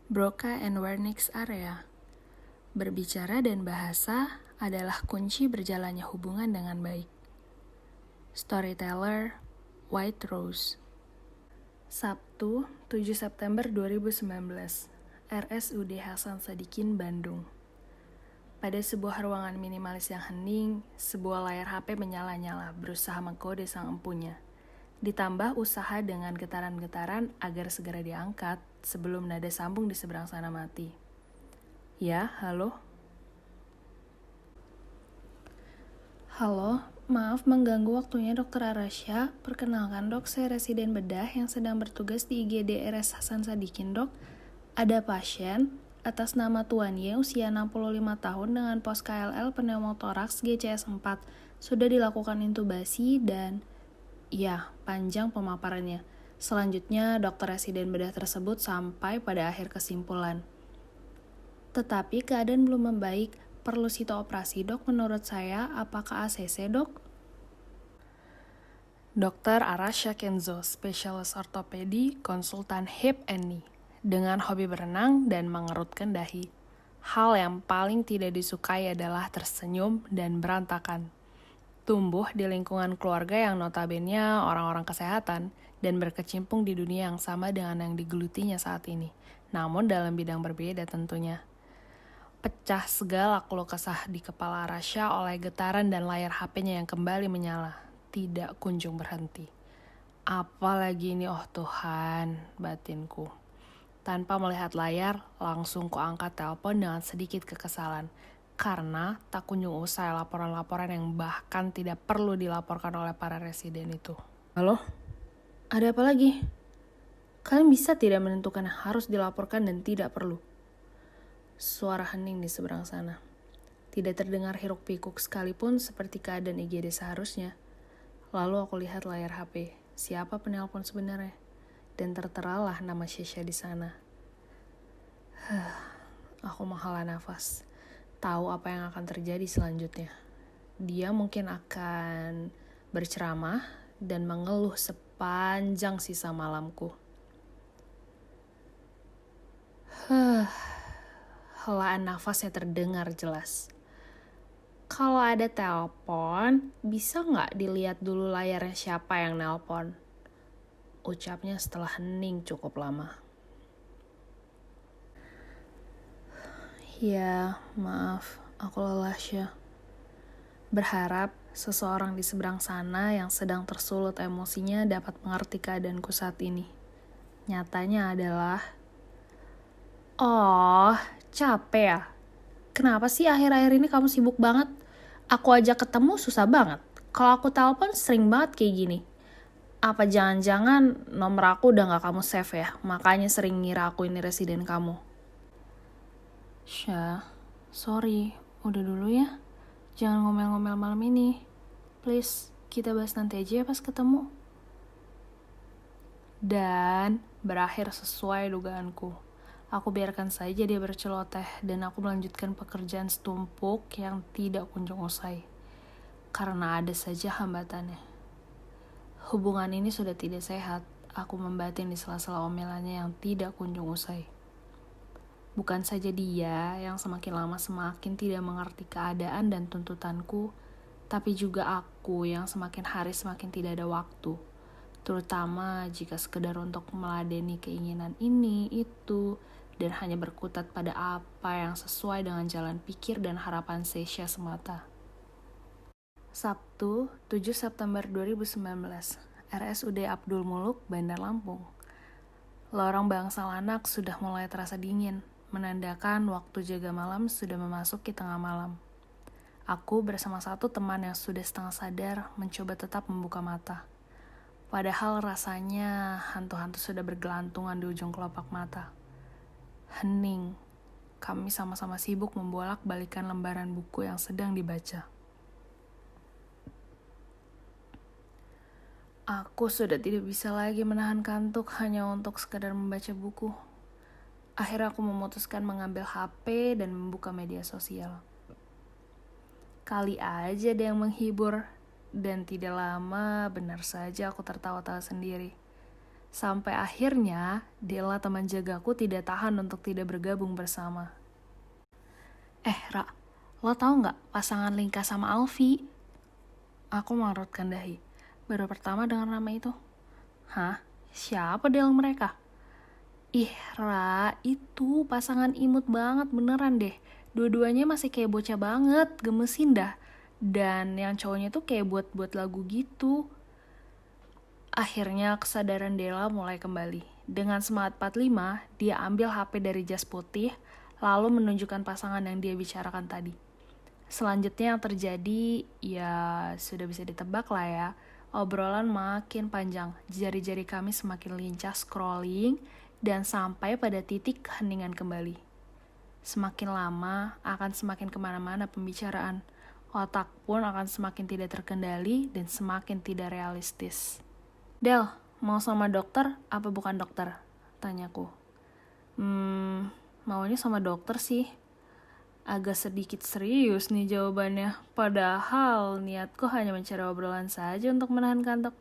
Broca and Wernicke's area. Berbicara dan bahasa adalah kunci berjalannya hubungan dengan baik. Storyteller, White Rose. Sabtu, 7 September 2019, RSUD Hasan Sadikin, Bandung. Pada sebuah ruangan minimalis yang hening, sebuah layar HP menyala-nyala berusaha mengkode sang empunya. Ditambah usaha dengan getaran-getaran agar segera diangkat sebelum nada sambung di seberang sana mati. Ya, halo? Halo, maaf mengganggu waktunya Dr. Arasya. Perkenalkan dok, saya residen bedah yang sedang bertugas di IGD RS Hasan Sadikin dok. Ada pasien atas nama Tuan Y usia 65 tahun dengan pos KLL pneumotoraks GCS 4. Sudah dilakukan intubasi dan ya, panjang pemaparannya. Selanjutnya, dokter residen bedah tersebut sampai pada akhir kesimpulan. Tetapi keadaan belum membaik, perlu sito operasi dok menurut saya, apakah ACC dok? Dr. Arasya Kenzo, spesialis ortopedi, konsultan hip and knee, dengan hobi berenang dan mengerutkan dahi. Hal yang paling tidak disukai adalah tersenyum dan berantakan. Tumbuh di lingkungan keluarga yang notabene orang-orang kesehatan dan berkecimpung di dunia yang sama dengan yang digelutinya saat ini, namun dalam bidang berbeda tentunya. Pecah segala keluh kesah di kepala Arasya oleh getaran dan layar HP-nya yang kembali menyala, tidak kunjung berhenti. Apalagi ini, oh Tuhan, batinku. Tanpa melihat layar, langsung kuangkat telepon dengan sedikit kekesalan. Karena tak kunjung usai laporan-laporan yang bahkan tidak perlu dilaporkan oleh para residen itu. Halo? Ada apa lagi? Kalian bisa tidak menentukan yang harus dilaporkan dan tidak perlu? Suara hening di seberang sana. Tidak terdengar hiruk pikuk sekalipun seperti keadaan IGD seharusnya. Lalu aku lihat layar HP. Siapa penelpon sebenarnya? Dan terteralah nama Shesha di sana. Aku menghela nafas. Tahu apa yang akan terjadi selanjutnya. Dia mungkin akan berceramah dan mengeluh sepanjang sisa malamku. Helaan nafasnya terdengar jelas. Kalau ada telepon, bisa nggak dilihat dulu layarnya siapa yang nelpon? Ucapnya setelah hening cukup lama. Ya, maaf, aku lelah, Syah. Berharap seseorang di seberang sana yang sedang tersulut emosinya dapat mengerti keadaanku saat ini. Nyatanya adalah, oh, capek ya? Kenapa sih akhir-akhir ini kamu sibuk banget? Aku ajak ketemu susah banget. Kalau aku telepon sering banget kayak gini. Apa jangan-jangan nomor aku udah gak kamu save ya? Makanya sering ngira aku ini residen kamu. Syah, sorry, udah dulu ya. Jangan ngomel-ngomel malam ini. Please, kita bahas nanti aja ya pas ketemu. Dan berakhir sesuai dugaanku. Aku biarkan saja dia berceloteh dan aku melanjutkan pekerjaan setumpuk yang tidak kunjung usai. Karena ada saja hambatannya. Hubungan ini sudah tidak sehat. Aku membatin di sela-sela omelannya yang tidak kunjung usai. Bukan saja dia yang semakin lama semakin tidak mengerti keadaan dan tuntutanku, tapi juga aku yang semakin hari semakin tidak ada waktu. Terutama jika sekedar untuk meladeni keinginan ini, itu, dan hanya berkutat pada apa yang sesuai dengan jalan pikir dan harapan Shesha semata. Sabtu, 7 September 2019, RSUD Abdul Muluk, Bandar Lampung. Lorong bangsal anak sudah mulai terasa dingin, menandakan waktu jaga malam sudah memasuki tengah malam. Aku bersama satu teman yang sudah setengah sadar mencoba tetap membuka mata. Padahal rasanya hantu-hantu sudah bergelantungan di ujung kelopak mata. Hening, kami sama-sama sibuk membolak-balikan lembaran buku yang sedang dibaca. Aku sudah tidak bisa lagi menahan kantuk hanya untuk sekadar membaca buku. Akhirnya aku memutuskan mengambil HP dan membuka media sosial. Kali aja ada yang menghibur, dan tidak lama benar saja aku tertawa-tawa sendiri. Sampai akhirnya, Della teman jagaku tidak tahan untuk tidak bergabung bersama. Ra, lo tau gak pasangan Linka sama Alfi? Aku mengerutkan dahi. Baru pertama dengar nama itu. Hah? Siapa Del mereka? Ra, itu pasangan imut banget beneran deh. Dua-duanya masih kayak bocah banget, gemesin dah. Dan yang cowoknya tuh kayak buat lagu gitu. Akhirnya kesadaran Della mulai kembali. Dengan semangat 45, dia ambil HP dari jas putih, lalu menunjukkan pasangan yang dia bicarakan tadi. Selanjutnya yang terjadi, ya sudah bisa ditebak lah ya. Obrolan makin panjang, jari-jari kami semakin lincah scrolling, dan sampai pada titik keheningan kembali. Semakin lama, akan semakin kemana-mana pembicaraan. Otak pun akan semakin tidak terkendali dan semakin tidak realistis. Del, mau sama dokter apa bukan dokter? Tanyaku. Maunya sama dokter sih. Agak sedikit serius nih jawabannya. Padahal niatku hanya mencari obrolan saja untuk menahan kantuk.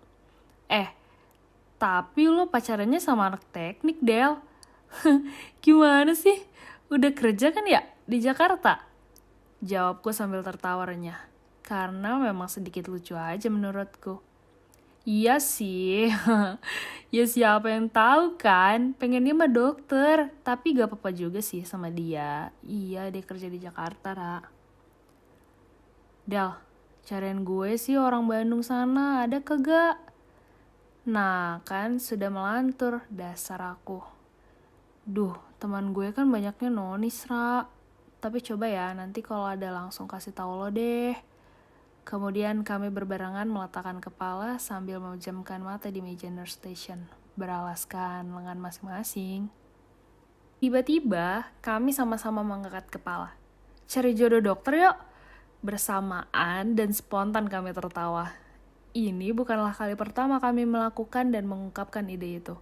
Tapi lo pacarannya sama anak teknik, Del. Gimana sih? Udah kerja kan ya di Jakarta? Jawabku sambil tertawa renyah. Karena memang sedikit lucu aja menurutku. Iya sih, ya siapa yang tahu kan, pengennya mah dokter, tapi gak apa-apa juga sih sama dia. Iya, dia kerja di Jakarta, Ra. Del, cariin gue sih orang Bandung sana, ada kagak? Nah, kan sudah melantur, dasar aku. Duh, teman gue kan banyaknya nonis, Ra. Tapi coba ya, nanti kalau ada langsung kasih tahu lo deh. Kemudian kami berbarengan meletakkan kepala sambil memejamkan mata di meja nurse station, beralaskan lengan masing-masing. Tiba-tiba, kami sama-sama mengangkat kepala. Cari jodoh dokter yuk! Bersamaan dan spontan kami tertawa. Ini bukanlah kali pertama kami melakukan dan mengungkapkan ide itu.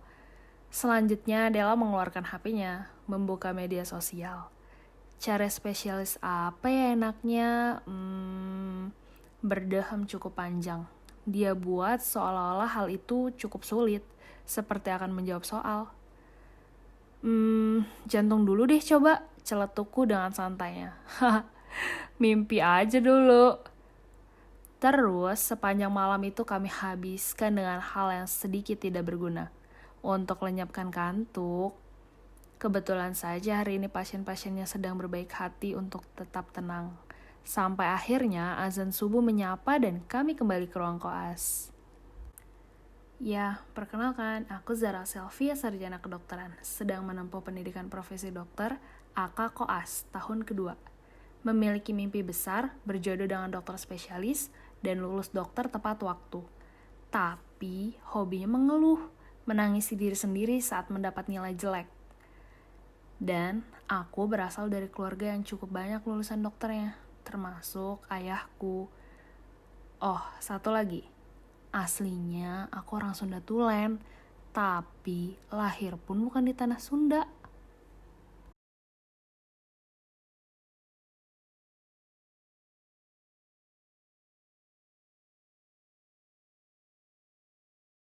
Selanjutnya, Della mengeluarkan HP-nya, membuka media sosial. Cari spesialis apa ya enaknya? Berdeham cukup panjang. Dia buat seolah-olah hal itu cukup sulit, seperti akan menjawab soal. Jantung dulu deh coba, celetukku dengan santainya. Mimpi aja dulu. Terus sepanjang malam itu kami habiskan dengan hal yang sedikit tidak berguna. Untuk lenyapkan kantuk, kebetulan saja hari ini pasien-pasiennya sedang berbaik hati untuk tetap tenang. Sampai akhirnya azan subuh menyapa dan kami kembali ke ruang koas. Ya, perkenalkan, aku Zara Selvia, sarjana kedokteran, sedang menempuh pendidikan profesi dokter, AK Koas, tahun kedua. Memiliki mimpi besar, berjodoh dengan dokter spesialis, dan lulus dokter tepat waktu. Tapi, hobinya mengeluh, menangisi diri sendiri saat mendapat nilai jelek. Dan, aku berasal dari keluarga yang cukup banyak lulusan dokternya, termasuk ayahku. Oh, satu lagi. Aslinya aku orang Sunda Tulen, tapi lahir pun bukan di tanah Sunda.